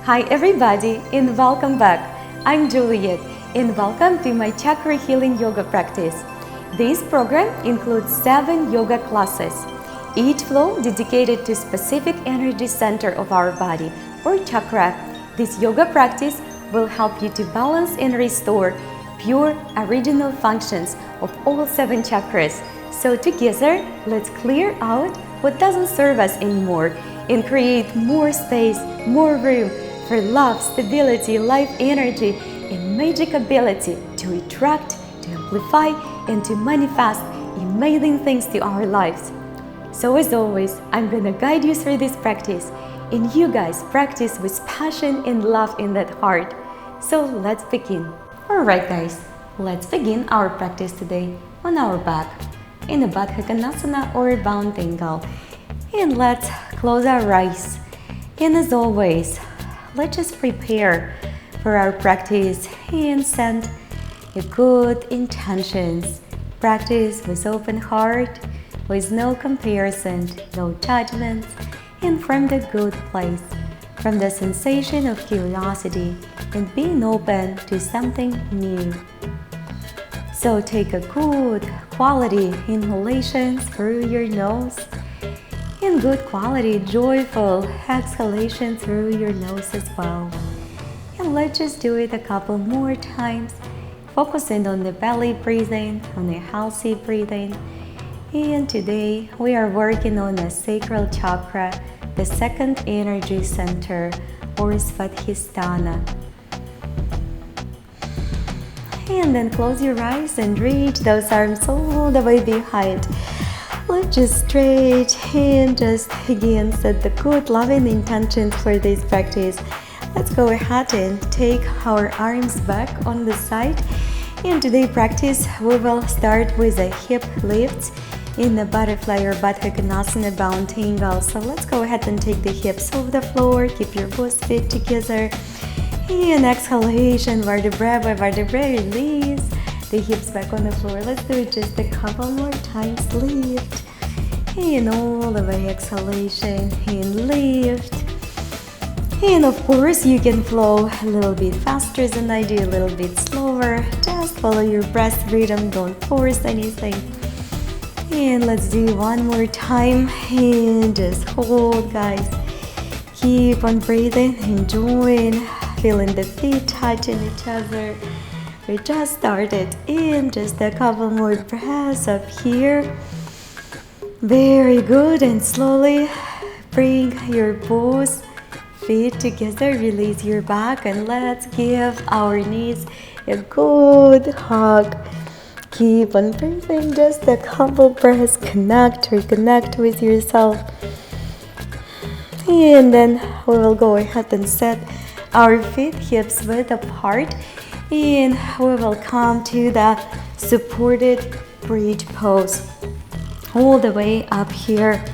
Hi everybody and welcome back. I'm Juliette and welcome to my chakra healing yoga practice. This program includes 7 yoga classes, each flow dedicated to specific energy center of our body or chakra. This yoga practice will help you to balance and restore pure original functions of all 7 chakras. So together, let's clear out what doesn't serve us anymore and create more space, more room for love, stability, life energy, and magic ability to attract, to amplify, and to manifest amazing things to our lives. So as always, I'm gonna guide you through this practice, and you guys practice with passion and love in that heart. So let's begin. Alright guys, let's begin our practice today on our back, in a Baddha Konasana or bound angle. And let's close our eyes. And as always, let's just prepare for our practice and send a good intentions. Practice with open heart, with no comparison, no judgments, and from the good place, from the sensation of curiosity and being open to something new. So take a good quality inhalation through your nose and good quality joyful exhalation through your nose as well. And let's just do it a couple more times, focusing on the belly breathing, on a healthy breathing. And today we are working on the Sacral Chakra, the second energy center or swadhisthana. And then close your eyes and reach those arms all the way behind. Let's just stretch and just again set the good loving intentions for this practice. Let's go ahead and take our arms back on the side. In today's practice, we will start with a hip lift in the butterfly or Baddha Konasana bound angle. So let's go ahead and take the hips off the floor, keep your both feet together. And exhalation, vertebra by vertebra, release the hips back on the floor. Let's do it just a couple more times. Lift and all the way exhalation and lift. And of course you can flow a little bit faster than I do, a little bit slower. Just follow your breath rhythm, don't force anything. And let's do one more time and just hold, guys. Keep on breathing, enjoying, feeling the feet touching each other. We just started in just a couple more breaths up here. Very good, and slowly bring your both feet together, release your back, and let's give our knees a good hug. Keep on breathing, just a couple breaths, reconnect with yourself. And then we will go ahead and set our feet hips width apart, and we will come to the supported bridge pose all the way up here.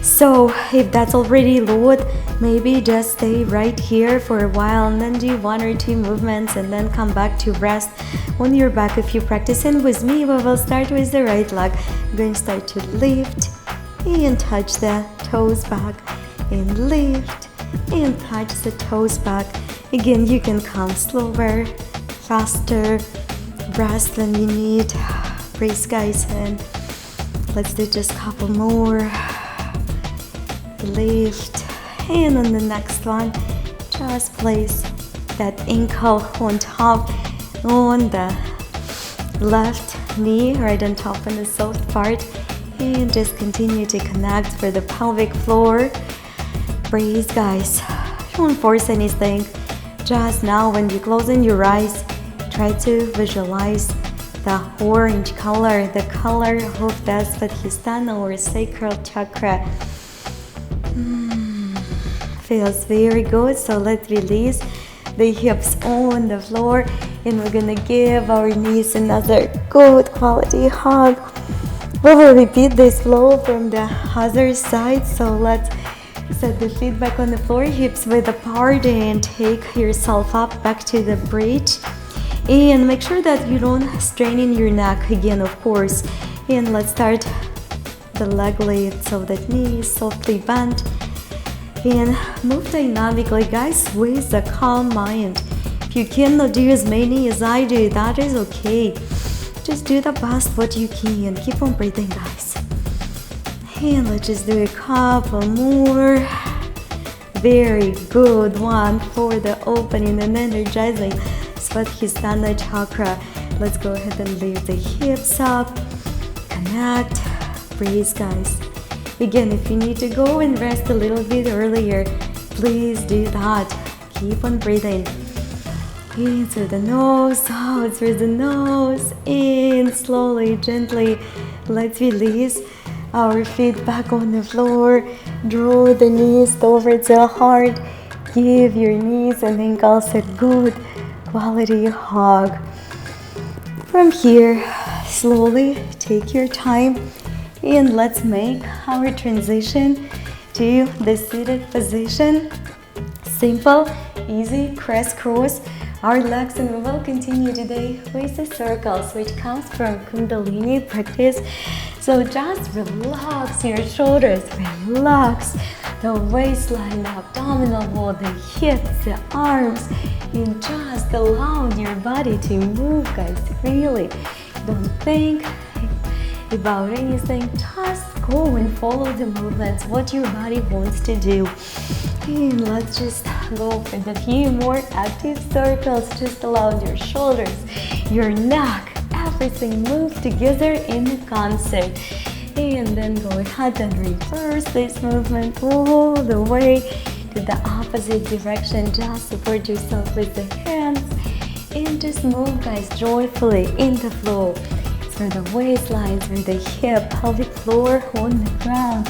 So if that's already lowered, maybe just stay right here for a while and then do 1 or 2 movements and then come back to rest on your back. If you're practicing with me, we will start with the right leg. I'm going to start to lift and touch the toes back and lift and touch the toes back. Again, you can come slower, faster, rest when you need. Breathe, guys, and let's do just a couple more. Lift, and on the next one, just place that ankle on top on the left knee, right on top on the soft part, and just continue to connect for the pelvic floor. Breathe, guys. Don't force anything. Just now, when you're closing your eyes, try to visualize the orange color, the color of the swadhisthana or Sacral Chakra. Feels very good. So let's release the hips on the floor, and we're gonna give our knees another good quality hug. We will repeat this flow from the other side. So let's set the feet back on the floor, hips width apart, and take yourself up back to the bridge. And make sure that you don't strain in your neck again, of course. And let's start the leg lift, so that knee is softly bent. And move dynamically, guys, with a calm mind. If you cannot do as many as I do, that is okay. Just do the best what you can. Keep on breathing, guys. And let's just do a couple more. Very good one for the opening and energizing swadhisthana chakra. Let's go ahead and lift the hips up. Connect. Breathe, guys. Again, if you need to go and rest a little bit earlier, please do that. Keep on breathing. In through the nose, out through the nose. In slowly, gently. Let's release our feet back on the floor. Draw the knees towards the heart. Give your knees and ankles a good quality hug. From here, slowly take your time and let's make our transition to the seated position. Simple, easy, crisscross our legs, and we will continue today with the circles, which comes from kundalini practice. So just relax your shoulders, relax the waistline, the abdominal wall, the hips, the arms, and just allow your body to move, guys, really. Don't think about anything, just go and follow the movements, what your body wants to do. And let's just go with a few more active circles. Just allow your shoulders, your neck, everything move together in concert. And then go ahead and reverse this movement all the way to the opposite direction. Just support yourself with the hands and just move, guys, joyfully in the flow. Through the waistline, through the hip, pelvic floor on the ground.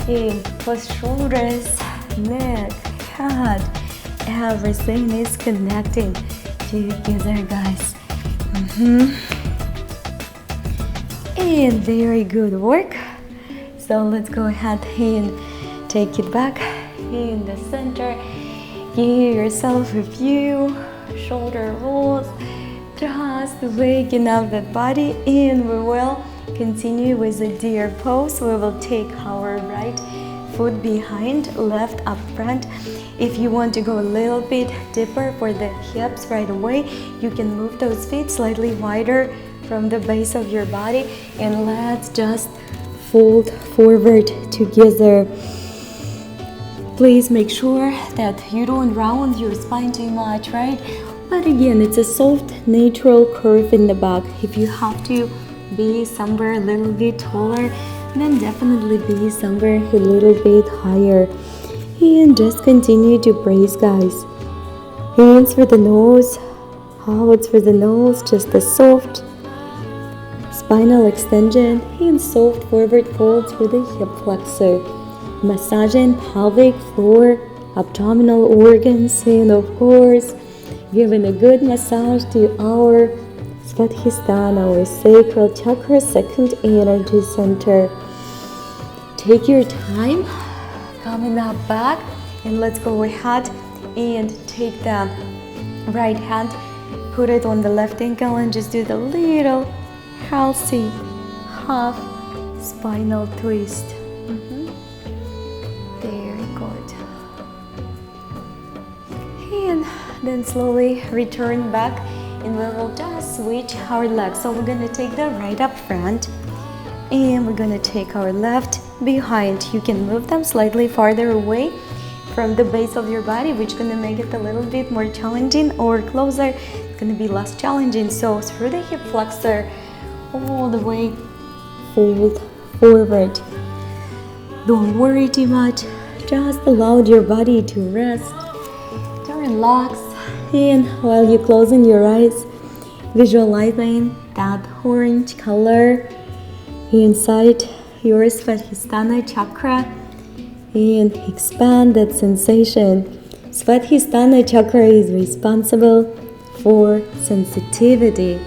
And both shoulders, neck, head, everything is connecting together, guys. And very good work. So let's go ahead and take it back in the center. Give yourself a few shoulder rolls. Just waking up that body, and we will continue with the deer pose. We will take our right foot behind, left up front. If you want to go a little bit deeper for the hips right away, you can move those feet slightly wider from the base of your body, and let's just fold forward together. Please make sure that you don't round your spine too much, right? But again, it's a soft, natural curve in the back. If you have to be somewhere a little bit taller, then definitely be somewhere a little bit higher. And just continue to breathe, guys. Hands for the nose, out through the nose, just a soft spinal extension and soft forward fold through the hip flexor. Massaging pelvic floor, abdominal organs, and of course, giving a good massage to our swadhisthana or Sacral Chakra, second energy center. Take your time, coming up back, and let's go ahead and take the right hand, put it on the left ankle, and just do the little healthy half spinal twist. Very good. And then slowly return back, and we will just switch our legs. So we're gonna take the right up front, and we're gonna take our left behind. You can move them slightly farther away from the base of your body, which is gonna make it a little bit more challenging, or closer, it's gonna be less challenging. So through the hip flexor, all the way, fold forward. Don't worry too much, just allow your body to rest, to relax. And while you're closing your eyes, visualizing that orange color inside your swadhisthana chakra, and expand that sensation. Swadhisthana chakra is responsible for sensitivity,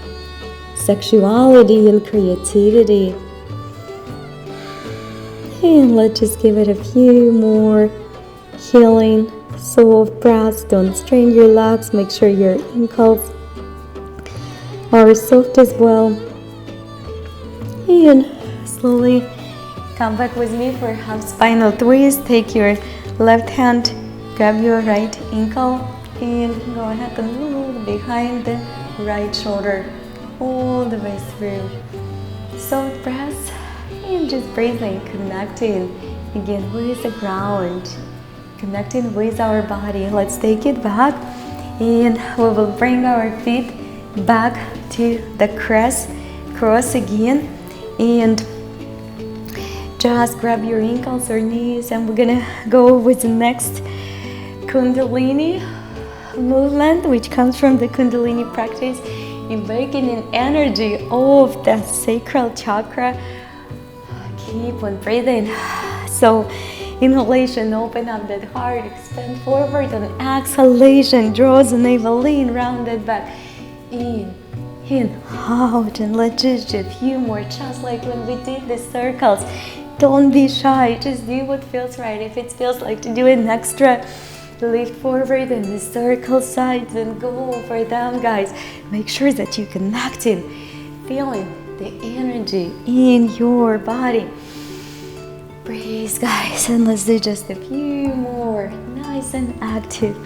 sexuality, and creativity. And let's just give it a few more healing, soft breaths. Don't strain your legs. Make sure your ankles are soft as well. And slowly come back with me for half spinal twist. Take your left hand, grab your right ankle and go ahead and move behind the right shoulder all the way through. Soft breaths and just breathing, connecting again with the ground, connecting with our body. Let's take it back and we will bring our feet back to the cross again, and just grab your ankles or knees, and we're gonna go with the next kundalini movement, which comes from the kundalini practice, awakening energy of the sacral chakra. Keep on breathing. So inhalation, open up that heart, expand forward, and exhalation, draws the navel in, rounded back. In, out, and let's just do a few more, just like when we did the circles. Don't be shy, just do what feels right. If it feels like to do an extra lift forward in the circle sides, and go for them, guys. Make sure that you're connecting, feeling the energy in your body. Breathe, guys, and let's do just a few more, nice and active.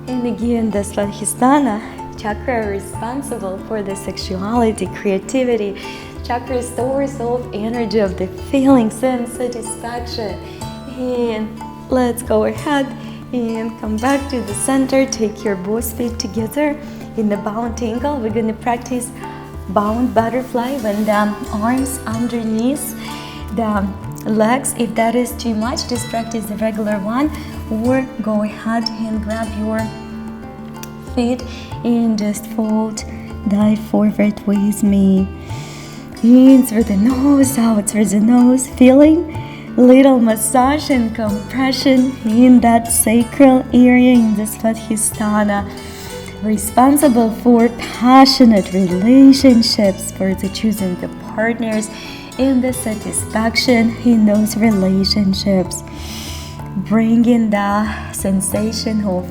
And again, the swadhisthana chakra responsible for the sexuality, creativity. Chakra is source of energy, of the feelings and satisfaction. And let's go ahead and come back to the center. Take your both feet together in the bound angle. We're going to practice bound butterfly when the arms underneath the legs. If that is too much, just practice the regular one, or go ahead and grab your feet and just fold, dive forward with me. In through the nose, out through the nose, feeling little massage and compression in that sacral area in the swadhisthana, responsible for passionate relationships, for the choosing the partners and the satisfaction in those relationships, bringing the sensation of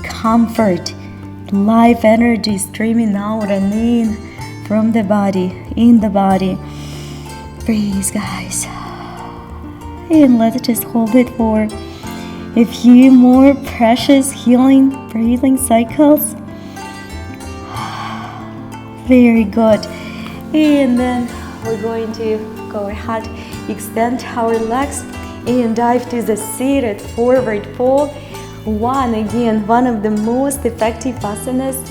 comfort, life energy streaming out and in from the body, in the body. Breathe, guys. And let's just hold it for a few more precious healing breathing cycles. Very good. And then we're going to go ahead, extend our legs and dive to the seated forward fold. Again, one of the most effective asanas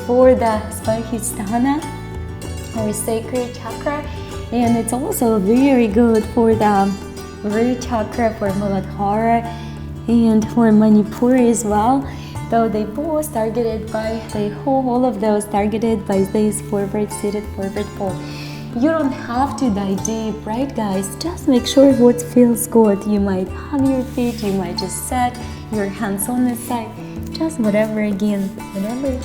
for the swadhisthana or sacral chakra, and it's also very good for the root chakra, for Muladhara and for Manipura as well, though they both targeted by, all of those targeted by this forward seated forward fold. You don't have to dive deep, right, guys? Just make sure what feels good. You might hug your feet, you might just set your hands on the side, just whatever, again, whatever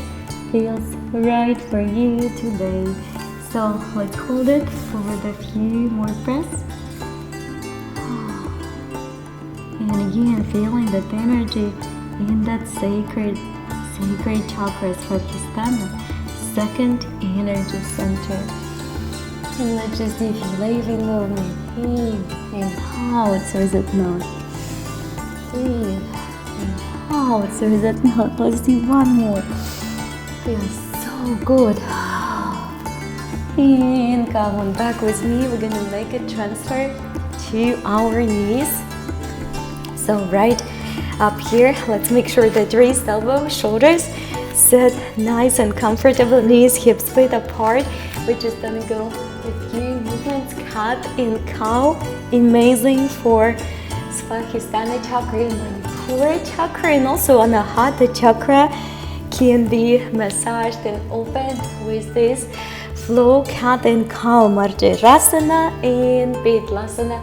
feels right for you today. So let's hold it for a few more breaths. And again, feeling that energy in that sacred chakra, swadhisthana, second energy center. And let's just do living movement. In and out through that nose. In and out through that nose. Let's do one more. Feels so good. And come on back with me. We're gonna make a transfer to our knees. So right up here, let's make sure that raised elbows, shoulders sit nice and comfortable, knees, hips split apart. We're just gonna go a few movements, cat and cow, amazing for swadhisthana chakra and Manipura chakra, and also anahata chakra can be massaged and opened with this flow, cat and cow, marjarasana and Petlasana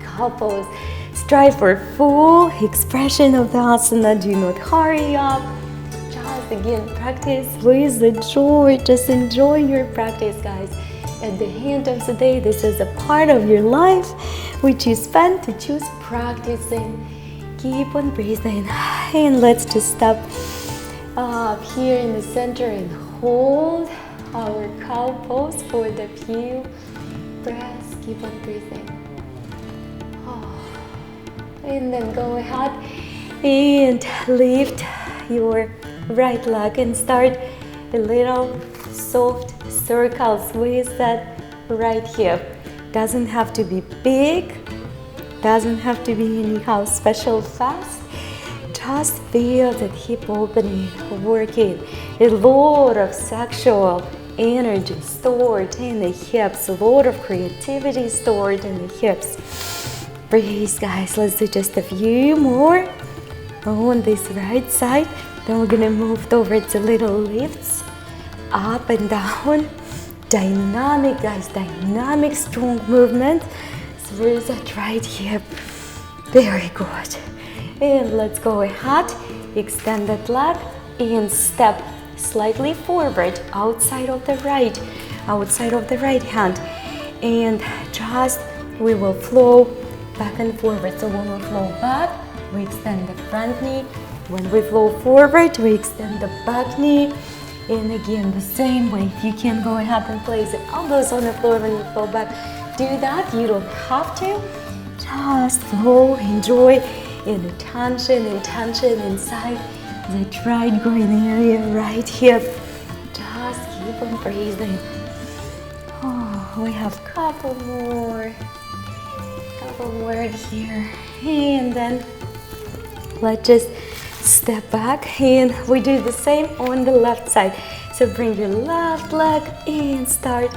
cow pose. Strive for full expression of the asana, do not hurry up. Just again, practice with the joy, just enjoy your practice, guys. At the end of the day, this is a part of your life which you spend to choose practicing. Keep on breathing, and let's just stop up here in the center and hold our cow pose for the few breaths. Keep on breathing. And then go ahead and lift your right leg and start a little soft circles with that right hip. Doesn't have to be big, doesn't have to be anyhow special fast. Just feel that hip opening, working. A lot of sexual energy stored in the hips, a lot of creativity stored in the hips. Breathe, guys. Let's do just a few more on this right side. Then we're gonna move towards the little lifts, up and down. Dynamic, guys, dynamic, strong movement through that right hip. Very good. And let's go ahead, extend that leg and step slightly forward outside of the right hand. And just we will flow back and forward. So when we flow back, we extend the front knee. When we flow forward, we extend the back knee. And again, the same way. If you can go ahead and place the elbows on the floor when you flow back, do that. You don't have to. Just flow, enjoy, and intention inside that right groin area, right hip. Just keep on breathing. Oh, we have a couple more here. And then let's just step back and we do the same on the left side. So bring your left leg and start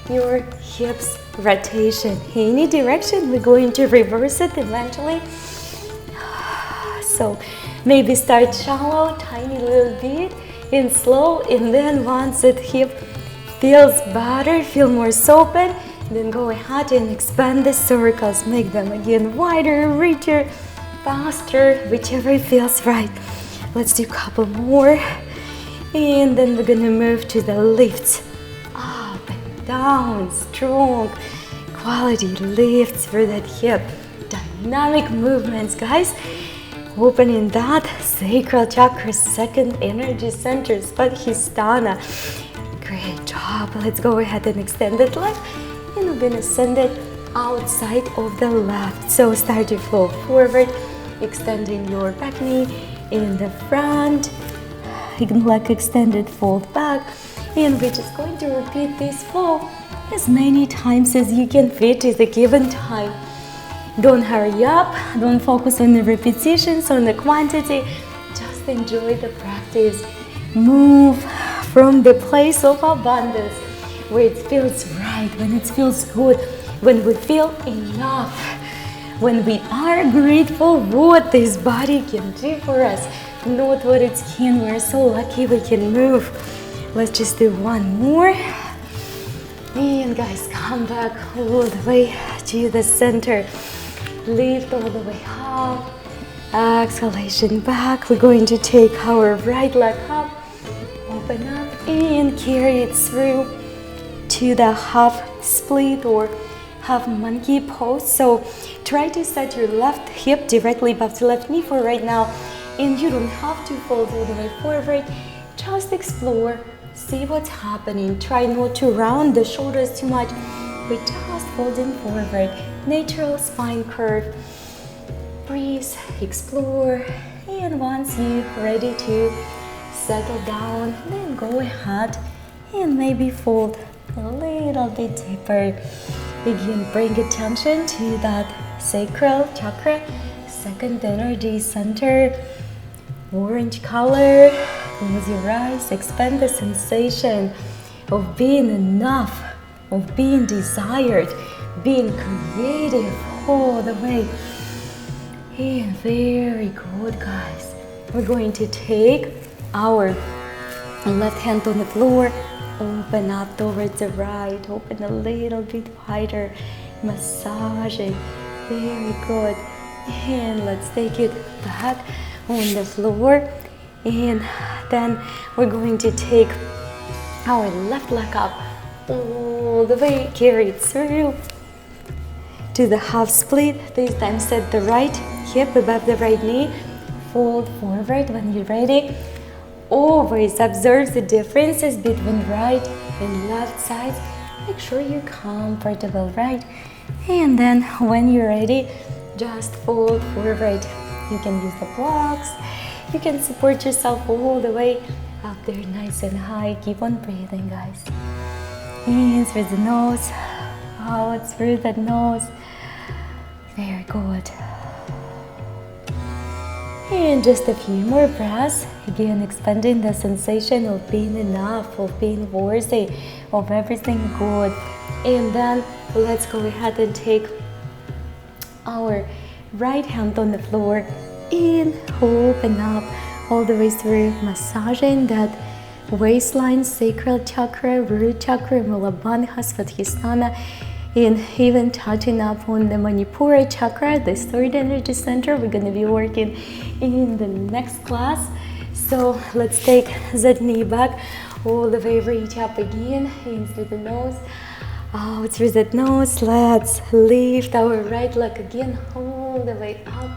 your hips rotation. Any direction, we're going to reverse it eventually. So maybe start shallow, tiny little bit and slow, and then once that hip feels better, feel more open, then go ahead and expand the circles. Make them again wider, richer, faster, whichever feels right. Let's do a couple more. And then we're gonna move to the lifts. Up and down, strong, quality lifts for that hip. Dynamic movements, guys. Opening that sacral chakra, second energy center, swadhisthana. Great job. Let's go ahead and extend that leg. And we're gonna send it outside of the left. So start to flow forward, extending your back knee in the front, leg extended, fold back, and we're just going to repeat this flow as many times as you can fit at a given time. Don't hurry up, don't focus on the repetitions, on the quantity, just enjoy the practice. Move from the place of abundance where it feels right, when it feels good, when we feel enough, when we are grateful what this body can do for us, not what it can. We're so lucky we can move. Let's just do one more. And guys, come back all the way to the center. Lift all the way up. Exhalation back. We're going to take our right leg up, open up, and carry it through to the half split or half monkey pose. So try to set your left hip directly above the left knee for right now, and you don't have to fold all the way forward. Just explore, see what's happening. Try not to round the shoulders too much. We're just folding forward, natural spine curve. Breathe, explore, and once you're ready to settle down, then go ahead and maybe fold a little bit deeper. Again, bring attention to that sacral chakra, second energy center, orange color. Close your eyes, expand the sensation of being enough, of being desired, being creative all the way. And very good, guys. We're going to take our left hand on the floor, open up towards the right, open a little bit wider, massage it. Very good. And let's take it back on the floor. And then we're going to take our left leg up all the way, carry it through to the half split. This time set the right hip above the right knee, fold forward when you're ready. Always observe the differences between right and left sides. Make sure you're comfortable, right? And then when you're ready, just fold forward. You can use the blocks. You can support yourself all the way up there, nice and high. Keep on breathing, guys. In through the nose, out through the nose. Very good. And just a few more breaths. Again, expanding the sensation of being enough, of being worthy, of everything good. And then let's go ahead and take our right hand on the floor and open up all the way through, massaging that waistline, sacral chakra, root chakra, mulabandha, swadhisthana, and even touching up on the Manipura chakra, the third energy center. We're going to be working in the next class. So let's take that knee back, all the way, reach up again, in through the nose, out through that nose. Let's lift our right leg again, all the way up.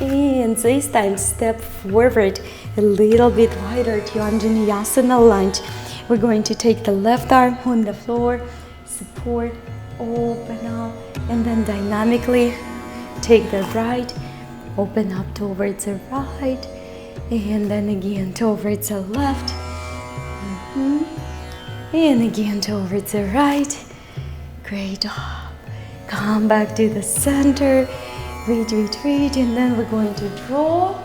And this time step forward a little bit wider to Anjaneyasana lunge. We're going to take the left arm on the floor, support, open up, and then dynamically take the right, open up towards the right, and then again towards the left, and again towards the right. Great job. Come back to the center. Reach, and then we're going to draw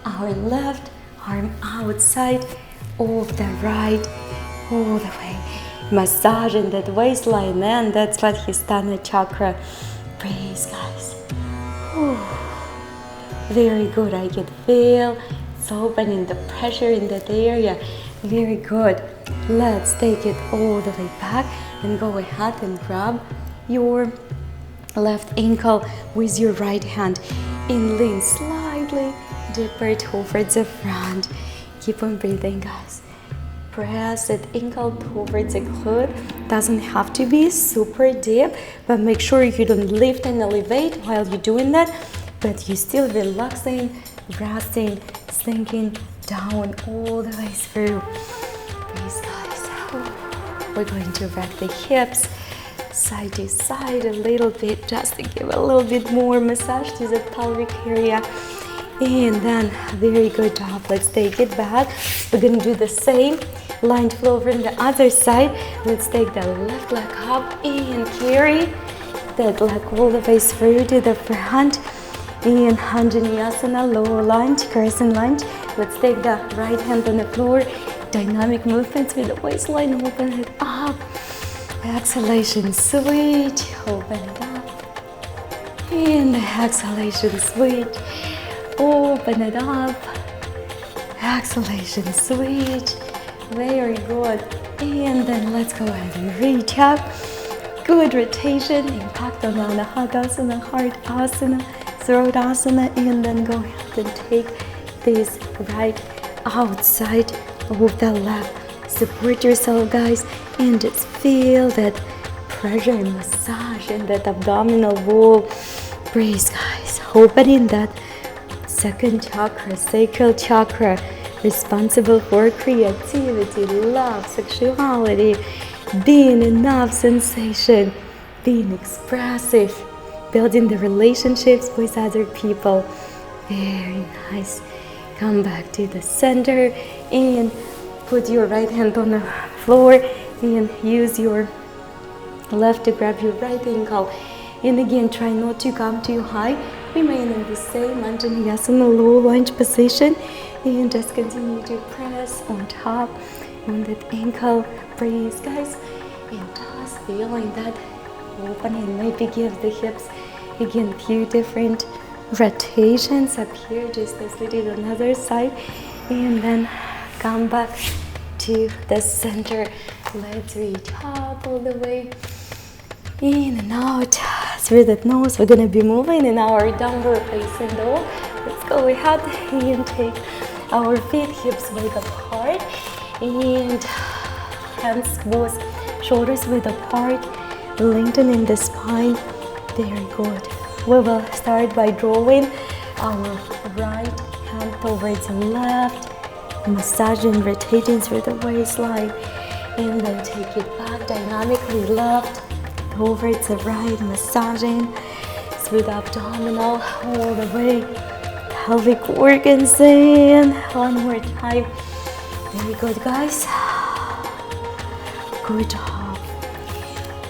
our left arm outside of the right, all the way, massaging that waistline and that swadhisthana chakra. Breathe, guys. Whew. Very good. I can feel it's opening, the pressure in that area. Very good. Let's take it all the way back and go ahead and grab your left ankle with your right hand and lean slightly deeper towards the front. Keep on breathing, guys. Press that ankle towards the glute. Doesn't have to be super deep, but make sure you don't lift and elevate while you're doing that, but you're still relaxing, resting, sinking down all the way through. Please, guys. We're going to rock the hips side to side a little bit, just to give a little bit more massage to the pelvic area. And then, very good job. Let's take it back. We're going to do the same line flow from the other side. Let's take the left leg up and carry that leg all the way through to the front. In Anjaneyasana, lower lunge, crescent lunge. Let's take the right hand on the floor. Dynamic movements with the waistline. Open it up. Exhalation, switch. Open it up. And exhalation, switch. Open it up. Exhalation, switch. Very good. And then let's go ahead and reach up. Good rotation. Impact on Anahadasana, Heart Asana, Throat Asana. And then go ahead and take this right outside of the left. Support yourself, guys, and just feel that pressure and massage in that abdominal wall. Breathe, guys. Opening that second chakra, sacral chakra, responsible for creativity, love, sexuality, being enough sensation, being expressive, building the relationships with other people. Very nice. Come back to the center and put your right hand on the floor and use your left to grab your right ankle. And again, try not to come too high. Remain in the same Anjaneyasana low lunge position and just continue to press on top on that ankle. Breathe, guys, and just feeling that opening. Maybe give the hips again few different rotations up here, just as we did on the other side, and then come back to the center. Let's reach up all the way, in and out through that nose. We're gonna be moving in our downward facing dog. Let's go ahead and take our feet hips width apart and hands both shoulders width apart, lengthening the spine. Very good. We will start by drawing our right hand towards the left, massaging, rotating through the waistline, and then take it back dynamically left towards the right, massaging, through the abdominal, all the way, pelvic organs in. One more time. Very good, guys. Good job.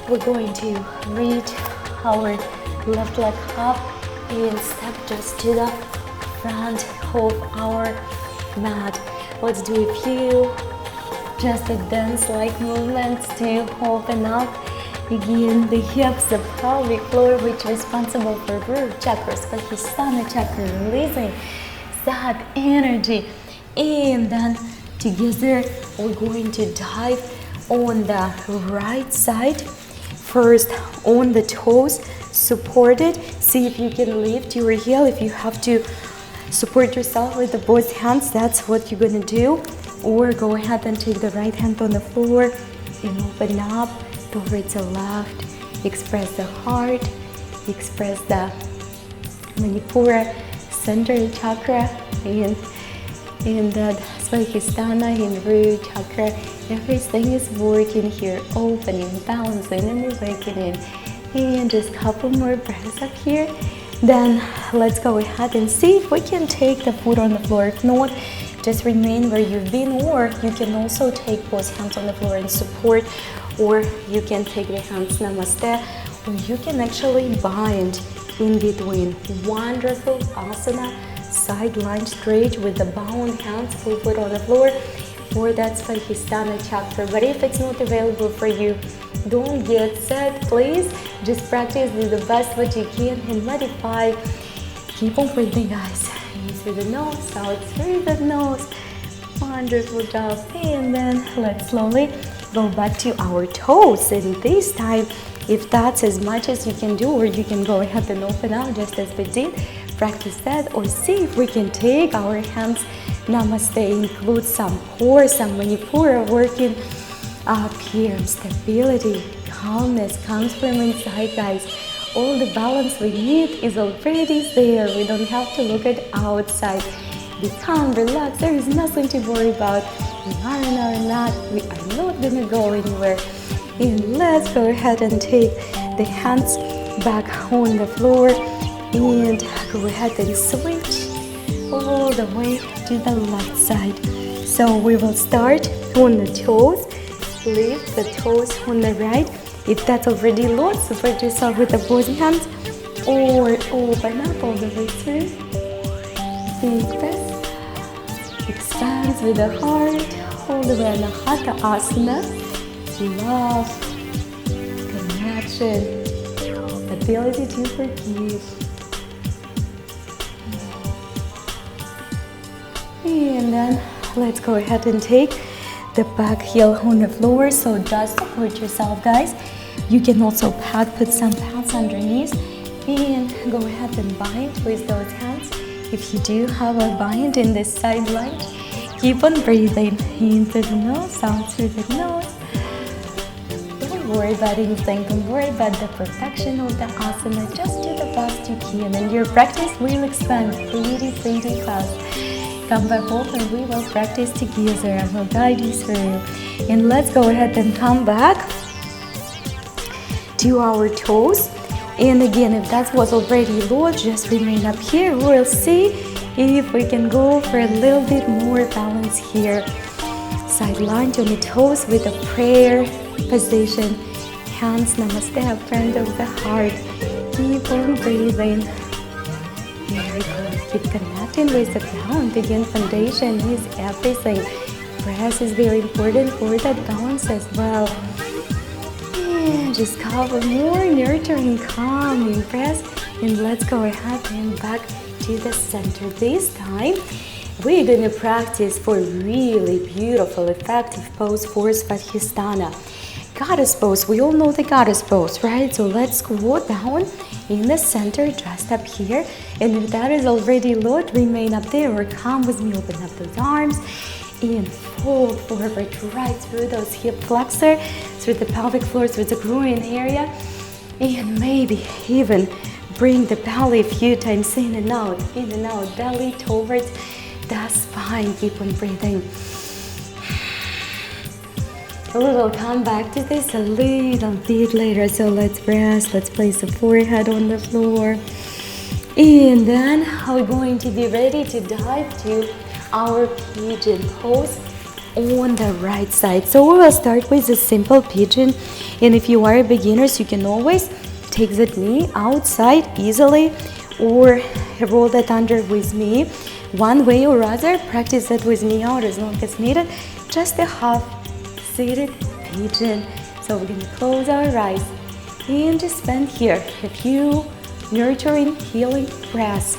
We're going to reach our left leg up and step just to the front of our mat. Let's do a few just a dance-like movements to open up. Again, the hips, the pelvic floor, which is responsible for root chakras, swadhisthana chakra, releasing that energy. And then together, we're going to dive on the right side. First, on the toes, supported. See if you can lift your heel. If you have to support yourself with the both hands, that's what you're gonna do. Or go ahead and take the right hand on the floor and open up towards the left. Express the heart, express the Manipura center chakra and that swadhisthana and root chakra. Everything is working here, opening, balancing, and awakening. And just a couple more breaths up here. Then let's go ahead and see if we can take the foot on the floor. If not, just remain where you've been, or you can also take both hands on the floor and support, or you can take the hands namaste, or you can actually bind in between. Wonderful asana, side line straight with the bound hands, full foot on the floor, or that's swadhisthana chakra. But if it's not available for you, don't get set, please. Just practice, do the best what you can and modify. Keep on breathing, guys. In through the nose, out through the nose. Wonderful job. And then let's slowly go back to our toes. And this time, if that's as much as you can do, or you can go ahead and open up just as we did, practice that, or see if we can take our hands namaste, include some core, some manipura working up here. Stability, calmness comes from inside, guys. All the balance we need is already there. We don't have to look at outside. Be calm, relax. There is nothing to worry about. We are or not. We are not gonna go anywhere. And let's go ahead and take the hands back on the floor and go ahead and switch all the way to the left side. So we will start on the toes. Lift the toes on the right. If that's already low, support yourself with the both hands, or open up all the way through. Deep breath. Expands with the heart, all the way on Hatha Asana. Love, connection, ability to forgive. And then let's go ahead and take the back heel on the floor. So just support yourself, guys. You can also put some pads underneath and go ahead and bind with those hands. If you do have a bind in this side lunge, keep on breathing in through the nose, out through the nose. Don't worry about anything. Don't worry about the perfection of the asana. Just do the best you can, and your practice will expand pretty fast. Come back home and we will practice together. I will guide you through. And let's go ahead and come back to our toes. And again, if that was already low, just remain up here. We'll see if we can go for a little bit more balance here. Side lunge on the toes with a prayer position. Hands namaste up front of the heart. Keep on breathing. Very good. Keep connecting with the ground. Again, foundation is everything. Breath is very important for that balance as well. And just cover more nurturing, calming breath. And let's go ahead and back to the center. This time, we're going to practice for really beautiful, effective pose for swadhisthana. Goddess pose. We all know the goddess pose, right? So let's squat down in the center, just up here. And if that is already low, remain up there, or come with me, open up those arms and fold forward right through those hip flexor, through the pelvic floor, through the groin area, and maybe even bring the belly a few times in and out, belly towards the spine. Keep on breathing. We will come back to this a little bit later. So let's rest. Let's place the forehead on the floor. And then we're going to be ready to dive to our pigeon pose on the right side. So we will start with a simple pigeon. And if you are a beginner, you can always take that knee outside easily or roll that under with me. One way or other, practice that with me out as long as needed. Just a half seated pigeon. So we're going to close our eyes and just spend here a few nurturing, healing breaths.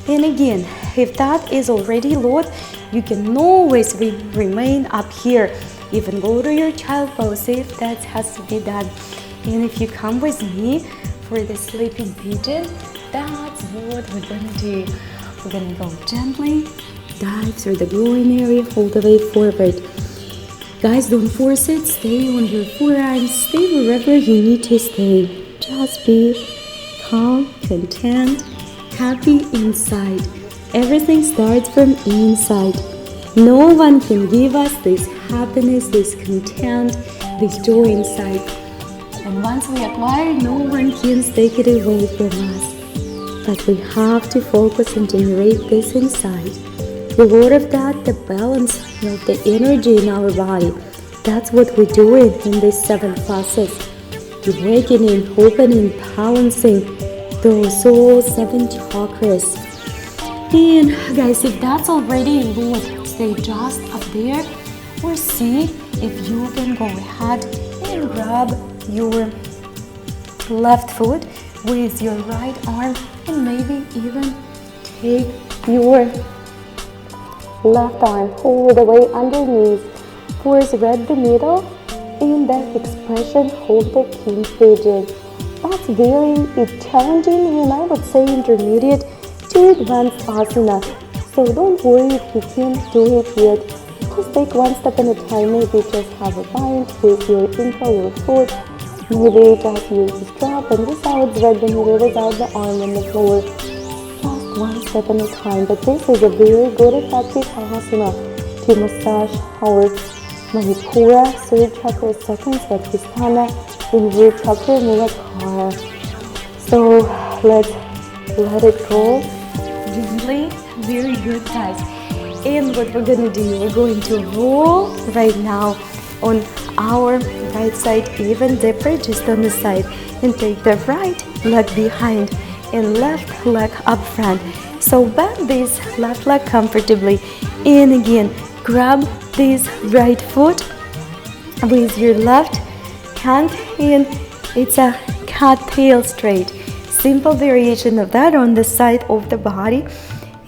And again, if that is already low, you can always remain up here. Even go to your child pose if that has to be done. And if you come with me for the sleeping pigeon, that's what we're gonna do. We're gonna go gently, dive through the groin area, all the way forward. Guys, don't force it. Stay on your forearms. Stay wherever you need to stay. Just be calm, content, happy inside. Everything starts from inside. No one can give us this happiness, this content, this joy inside. And once we acquire, no one can take it away from us. But we have to focus and generate this inside. Reward of that, the balance of the energy in our body. That's what we're doing in these 7 classes. Awakening, opening, balancing those all 7 chakras. And guys, if that's already low, stay just up there, or see if you can go ahead and grab your left foot with your right arm and maybe even take your left arm all the way underneath. Force read the middle in that expression of the king pigeon. That's very challenging and I would say intermediate to advanced asana. So don't worry if you can't do it yet. Just take one step at a time. Maybe just have a bind with your ankle or foot. Maybe just use the strap and just how it's read the middle without the arm on the floor. Just one step at a time. But this is a very good effective asana to massage our Manipura, 3rd chakra, 2nd, swadhisthana, invigorate chakra, Muladhara. So let's let it go gently. Very good, guys. And what we're gonna do, we're going to roll right now on our right side even deeper, just on the side, and take the right leg behind and left leg up front. So bend this left leg comfortably, and again grab this right foot with your left hand, and it's a cat tail straight. Simple variation of that on the side of the body.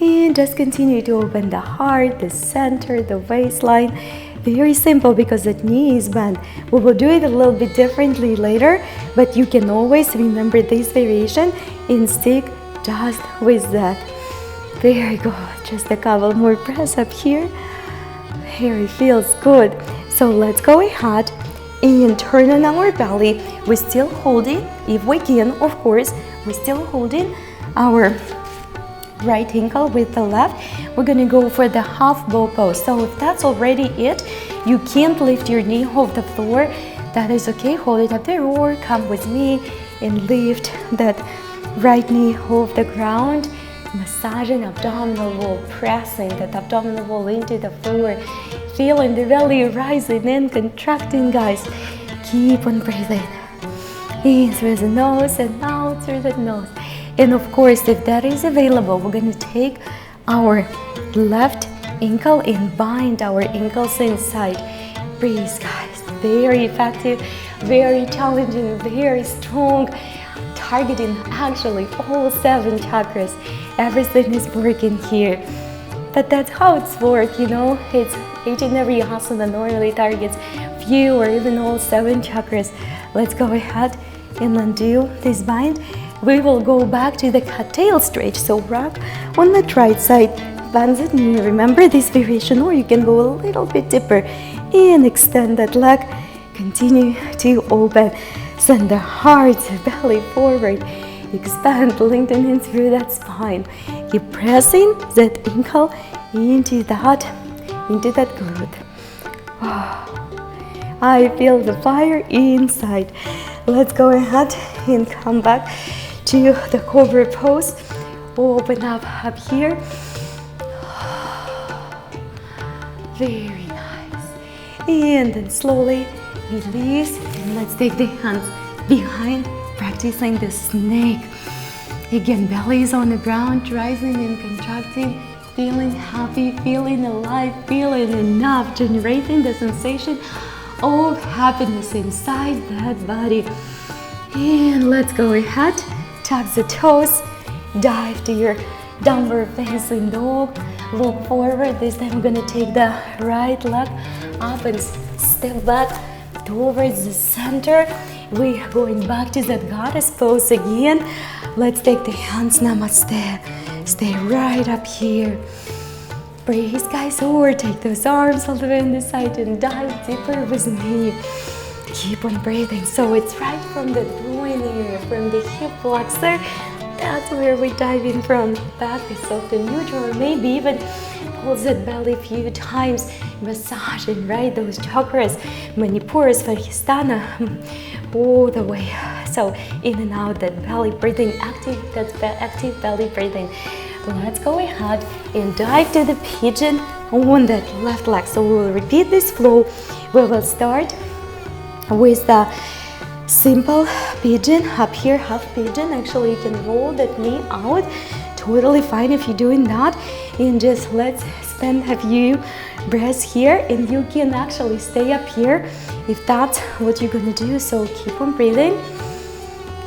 And just continue to open the heart, the center, the waistline. Very simple because that knee is bent. We will do it a little bit differently later, but you can always remember this variation and stick just with that. Very good. Just a couple more breaths up here. Here it feels good. So let's go ahead and turn on our belly. We're still holding, if we can, of course, we're still holding our right ankle with the left. We're gonna go for the half bow pose. So if that's already it, you can't lift your knee off the floor, that is okay. Hold it up there or come with me and lift that right knee off the ground. Massaging abdominal wall, pressing that abdominal wall into the floor, feeling the belly rising and contracting, guys. Keep on breathing in through the nose and out through the nose. And of course, if that is available, we're going to take our left ankle and bind our ankles inside. Breathe, guys. Very effective, very challenging, very strong, targeting actually all 7 chakras. Everything is working here. But that's how it's work, you know. It's each and every asana normally targets few or even all 7 chakras. Let's go ahead and undo this bind. We will go back to the cat tail stretch. So rock on the right side, bend the knee. Remember this variation, or you can go a little bit deeper and extend that leg. Continue to open. Send the heart, belly forward. Expand, lengthening through that spine. Keep pressing that ankle into that glute. I feel the fire inside. Let's go ahead and come back to the cobra pose. Open up here. Very nice. And then slowly release. And let's take the hands behind, practicing the snake. Again, belly is on the ground, rising and contracting, feeling happy, feeling alive, feeling enough, generating the sensation of happiness inside that body. And let's go ahead, tuck the toes, dive to your downward facing dog, look forward. This time we're gonna take the right leg up and step back towards the center. We are going back to that goddess pose again. Let's take the hands, namaste. Stay right up here. Breathe, guys, or take those arms all the way on the side and dive deeper with me. Keep on breathing. So it's right from the groin area, from the hip flexor. That's where we dive in from. Back is soft and neutral, or maybe even pulse that belly a few times, massaging right those chakras, manipura, swadhisthana, all the way. So in and out, that belly breathing, active belly breathing. Let's go ahead and dive to the pigeon on that left leg. So we will repeat this flow. We will start with the simple pigeon up here, half pigeon. Actually, you can roll that knee out. Totally fine if you're doing that. And just let's spend a few breaths here. And you can actually stay up here if that's what you're gonna do. So keep on breathing.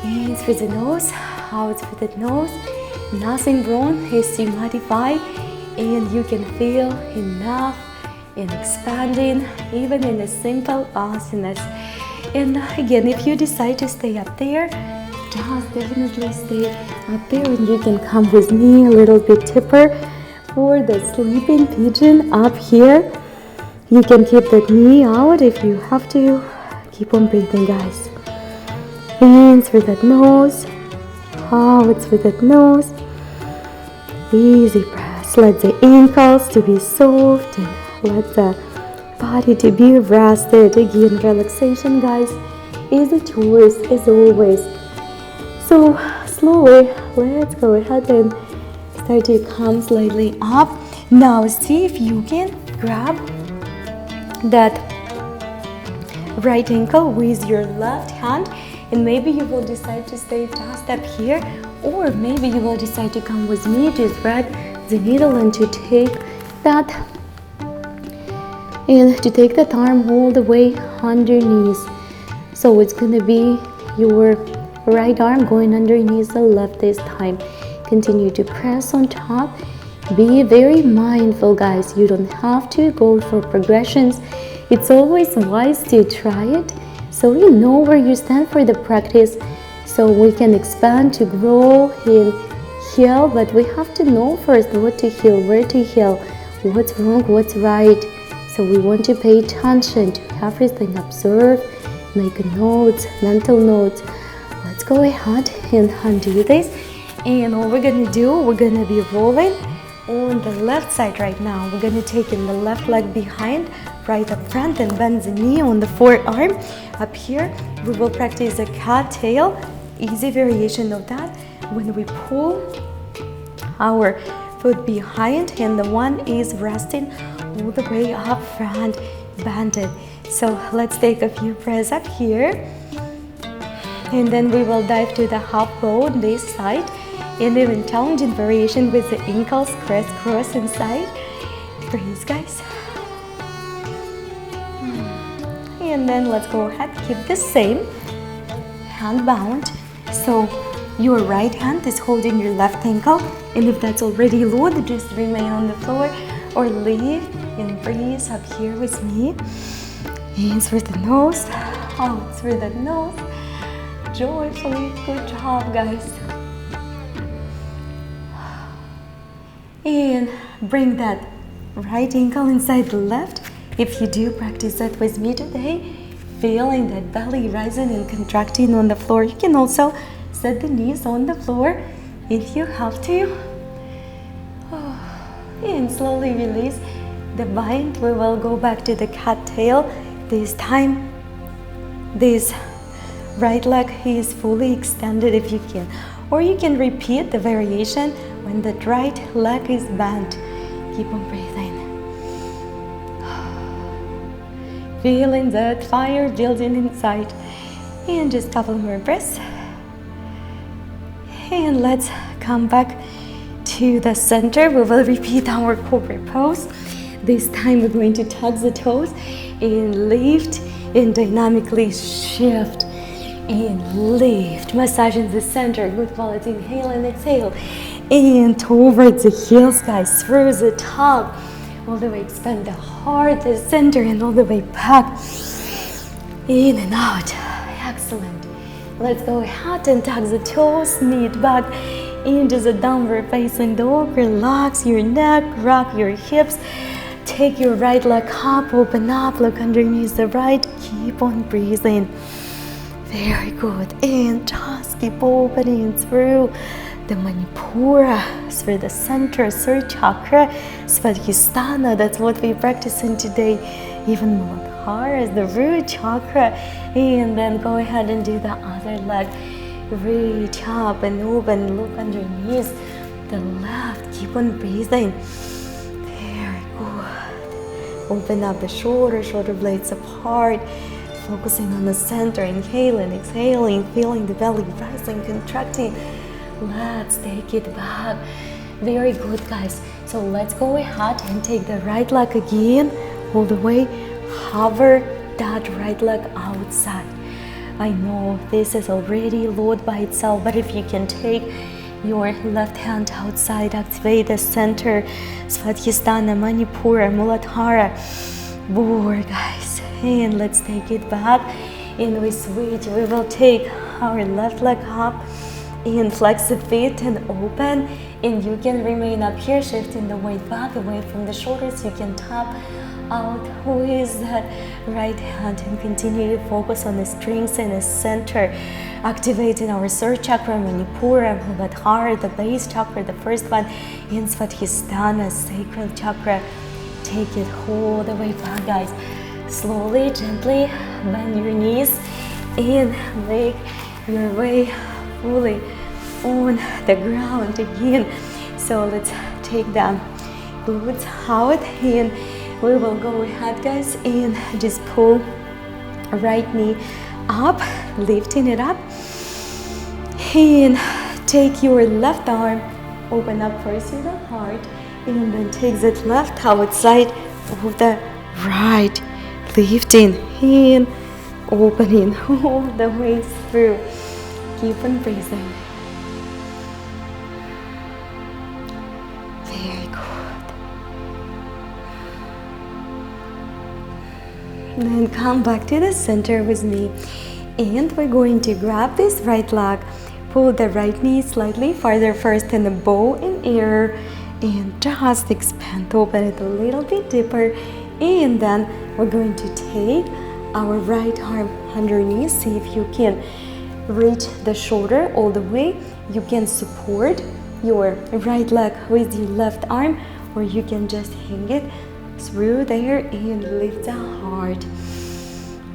In through the nose, out through the nose. Nothing wrong is to modify, and you can feel enough in expanding, even in a simple asanas. And again, if you decide to stay up there, just definitely stay up there, and you can come with me a little bit deeper for the sleeping pigeon up here. You can keep that knee out if you have to. Keep on breathing, guys. In through that nose, out through that nose. Easy breaths. Let the ankles to be soft and let the body to be rested. Again, relaxation, guys, is a choice as always. So slowly, let's go ahead and start to come slightly up. Now see if you can grab that right ankle with your left hand, and maybe you will decide to stay just up here, or maybe you will decide to come with me to thread the needle and to take that arm all the way underneath. So it's gonna be your right arm going underneath the left this time. Continue to press on top. Be very mindful, guys. You don't have to go for progressions. It's always wise to try it so you know where you stand for the practice, so we can expand to grow and heal. But we have to know first what to heal, where to heal, what's wrong, what's right. So we want to pay attention to everything, observe, make notes, mental notes. Let's go ahead and undo this. And what we're gonna do, we're gonna be rolling on the left side right now. We're gonna take in the left leg behind, right up front, and bend the knee on the forearm. Up here, we will practice a cat tail, easy variation of that. When we pull our foot behind and the one is resting all the way up front, bend it. So let's take a few breaths up here. And then we will dive to the half bow on this side. And even challenging variation with the ankles crisscross inside. Breathe, guys. And then let's go ahead, keep the same, hand bound. So your right hand is holding your left ankle, and if that's already low, just remain on the floor or leave and breathe up here with me. In through the nose, out through the nose, joyfully. Good job, guys. And bring that right ankle inside the left. If you do practice that with me today, feeling that belly rising and contracting on the floor, you can also set the knees on the floor if you have to. And slowly release the bind. We will go back to the cat tail. This time, this right leg is fully extended if you can, or you can repeat the variation when that right leg is bent. Keep on breathing. Feeling that fire building inside. And just a couple more breaths. And let's come back to the center. We will repeat our cobra pose. This time we're going to tuck the toes and lift and dynamically shift and lift. Massaging the center. Good quality. Inhale and exhale. And towards the heels, guys, through the top. All the way expand the heart, the center, and all the way back. In and out. Excellent. Let's go ahead and tuck the toes, knee back into the downward facing dog. Relax your neck, rock your hips. Take your right leg up, open up, look underneath the right. Keep on breathing. Very good. And just keep opening through the Manipura, through the center, third chakra, swadhisthana. That's what we're practicing today. Even Muladhara is the root chakra. And then go ahead and do the other leg. Reach up and open, look underneath the left. Keep on breathing. Very good. Open up the shoulder blades apart. Focusing on the center, inhaling, exhaling, feeling the belly rising, contracting. Let's take it back. Very good, guys. So let's go ahead and take the right leg again, all the way. Hover that right leg outside. I know this is already a load by itself, but if you can take your left hand outside, activate the center, swadhisthana, Manipura, Muladhara. More, guys. And let's take it back. And we switch. We will take our left leg up and flex the feet and open. And you can remain up here, shifting the weight back away from the shoulders. You can tap out with that right hand and continue to focus on the strength in the center. Activating our third chakra, Manipura, Muladhara, the base chakra, the first one, in Swadhisthana, Sacral Chakra. Take it all the way back, guys. Slowly, gently bend your knees and make your way fully on the ground again. So let's take the glutes out and we will go ahead, guys, and just pull right knee up, lifting it up, and take your left arm, open up first to the heart, and then take that left outside of the right, lifting and opening all the way through. Keep on breathing. Very good. Then come back to the center with me, and we're going to grab this right leg, pull the right knee slightly farther first in the bow in air, and just expand, open it a little bit deeper, and then we're going to take our right arm underneath. See if you can reach the shoulder all the way. You can support your right leg with your left arm, or you can just hang it through there and lift the heart.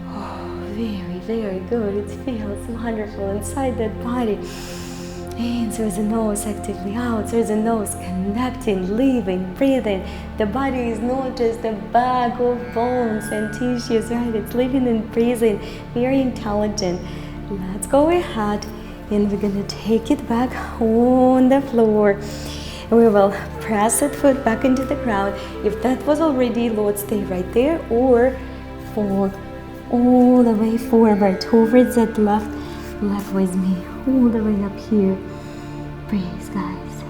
Oh, very, very good. It feels wonderful inside that body. And through the nose actively out, through the nose connecting, living, breathing. The body is not just a bag of bones and tissues, right? It's living and breathing, very intelligent. Let's go ahead and we're gonna take it back on the floor. We will press that foot back into the ground. If that was already low, stay right there or fall all the way forward towards that left with me, all the way up here. Breathe, guys.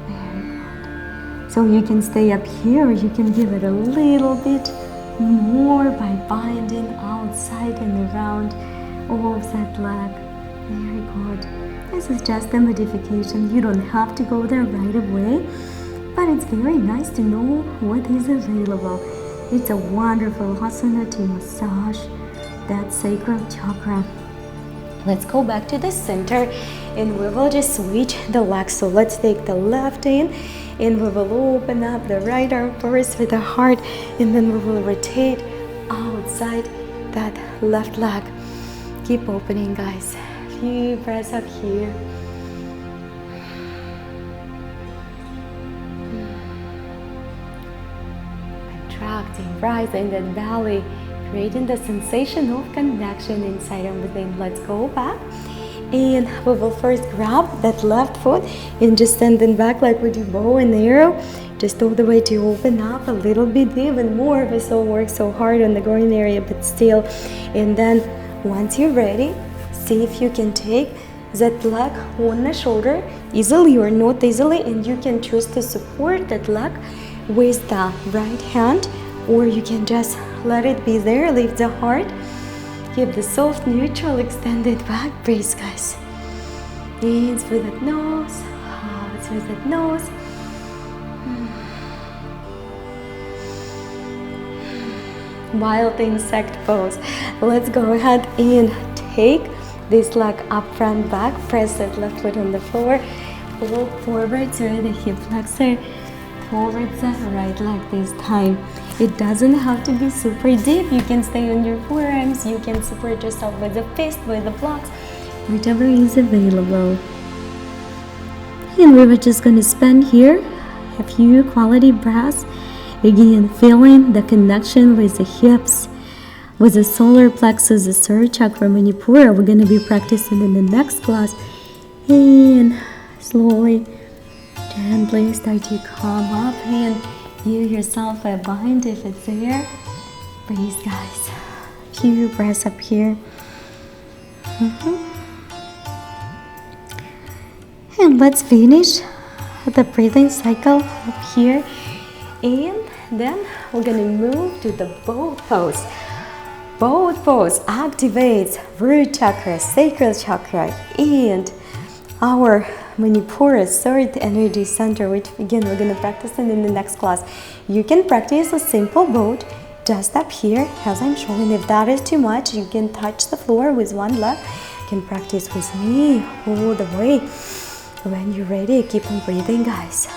Very good. So you can stay up here, or you can give it a little bit more by binding outside and around of that leg. Very good. This is just a modification. You don't have to go there right away, but it's very nice to know what is available. It's a wonderful asana to massage that sacral chakra. Let's go back to the center and we will just switch the legs. So let's take the left in and we will open up the right arm first with the heart, and then we will rotate outside that left leg. Keep opening, guys. Few breaths up here. Contracting, rising that belly, creating the sensation of connection inside and within. Let's go back. And we will first grab that left foot and just standing back like we do bow and arrow, just all the way to open up a little bit even more. We so work so hard on the groin area, but still. And then once you're ready, see if you can take that leg on the shoulder easily or not easily, and you can choose to support that leg with the right hand, or you can just let it be there. Lift the heart. Keep the soft, neutral, extended back. Breathe, guys. In through that nose, out through that nose. Wild insect pose. Let's go ahead and take this leg up, front, back. Press that left foot on the floor. Pull forward through the hip flexor towards the right leg this time. It doesn't have to be super deep. You can stay on your forearms. You can support yourself with the fist, with the blocks, whichever is available. And we were just going to spend here a few quality breaths. Again, feeling the connection with the hips, with the solar plexus, the Sacral Chakra, Manipura. We're going to be practicing in the next class. And slowly, gently start to come up and give yourself a bind if it's there. Breathe, guys. Few breaths up here. And let's finish the breathing cycle up here. And then we're gonna move to the boat pose. Boat pose activates root chakra, sacral chakra, and our Manipura, third energy center, which again we're going to practice in the next class. You can practice a simple boat just up here as I'm showing. If that is too much, you can touch the floor with one leg. You can practice with me all the way. When you're ready, keep on breathing, guys.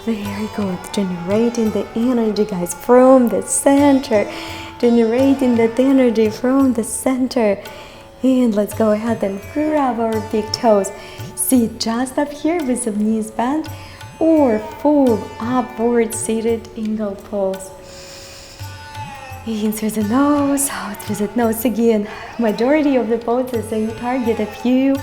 Very good. Generating the energy, guys, from the center. Generating that energy from the center. And let's go ahead and grab our big toes. Sit just up here with the knees bent, or full upward seated eagle pose. In through the nose, out through the nose again. Majority of the poses, you target a few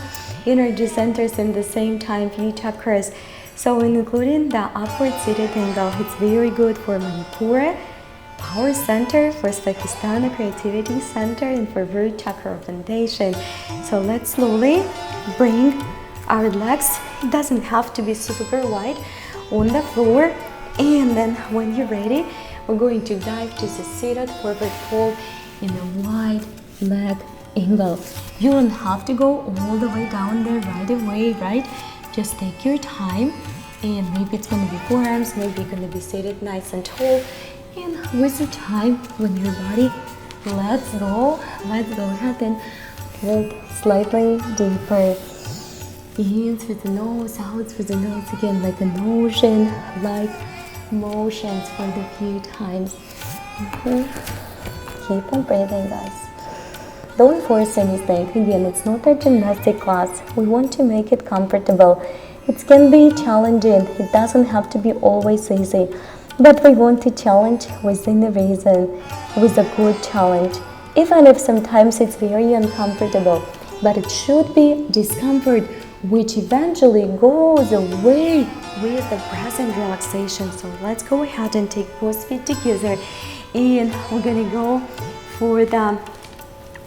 energy centers in the same time, few chakras. So including the upward seated angle, it's very good for Manipura, Power Center, for swadhisthana, Creativity Center, and for root chakra foundation. So let's slowly bring our legs, it doesn't have to be super wide, on the floor. And then when you're ready, we're going to dive to the seated forward fold in a wide leg angle. You don't have to go all the way down there right away, right? Just take your time, and maybe it's going to be forearms, maybe you're going to be seated nice and tall. And with the time, when your body lets go ahead and hold slightly deeper. In through the nose, out through the nose again, like an ocean, like motions for the few times. Keep on breathing, guys. Don't force anything. Again, it's not a gymnastic class. We want to make it comfortable. It can be challenging. It doesn't have to be always easy. But we want to challenge within a reason, with a good challenge. Even if sometimes it's very uncomfortable, but it should be discomfort, which eventually goes away with the breath and relaxation. So let's go ahead and take both feet together, and we're gonna go for the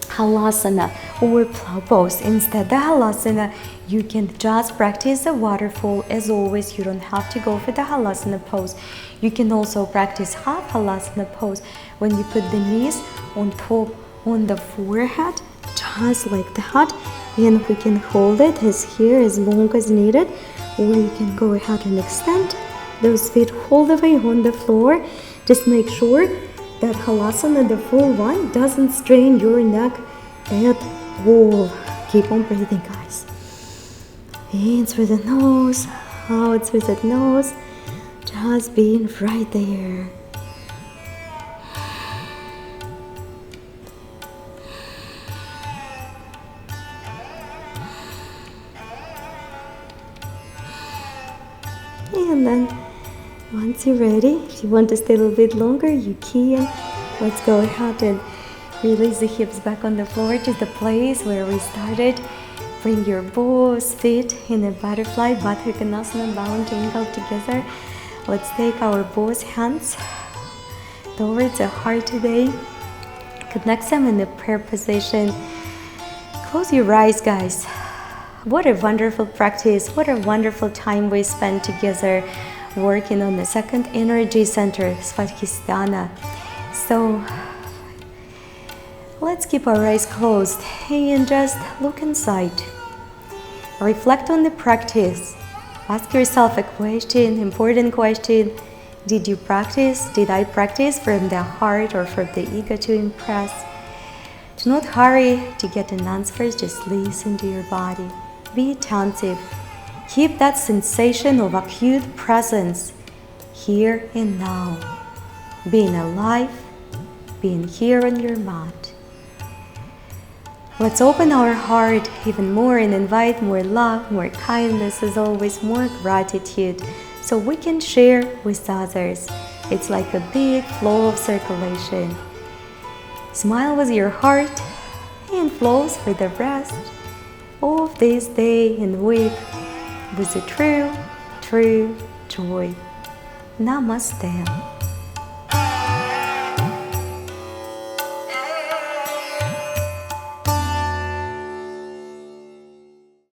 halasana or plow pose. Instead the halasana, you can just practice the waterfall. As always, you don't have to go for the halasana pose. You can also practice half halasana pose when you put the knees on top on the forehead, just like that. And we can hold it as here as long as needed, or you can go ahead and extend those feet all the way on the floor. Just make sure that halasana, the full one, doesn't strain your neck at all. Keep on breathing, guys. In through the nose, out through the nose, just being right there. And then once you're ready, if you want to stay a little bit longer, you can. Let's go ahead and release the hips back on the floor to the place where we started. Bring your both feet in a butterfly, Baddha Konasana, bound ankle together. Let's take our both hands towards the heart today. Connect them in the prayer position. Close your eyes, guys. What a wonderful practice. What a wonderful time we spent together working on the second energy center, swadhisthana. So let's keep our eyes closed and just look inside. Reflect on the practice. Ask yourself a question, important question. Did you practice? Did I practice from the heart or from the ego to impress? Do not hurry to get an answer, just listen to your body. Be attentive. Keep that sensation of acute presence here and now. Being alive, being here on your mat. Let's open our heart even more and invite more love, more kindness, as always, more gratitude, so we can share with others. It's like a big flow of circulation. Smile with your heart and flows for the rest of this day and week with a true joy. Namaste.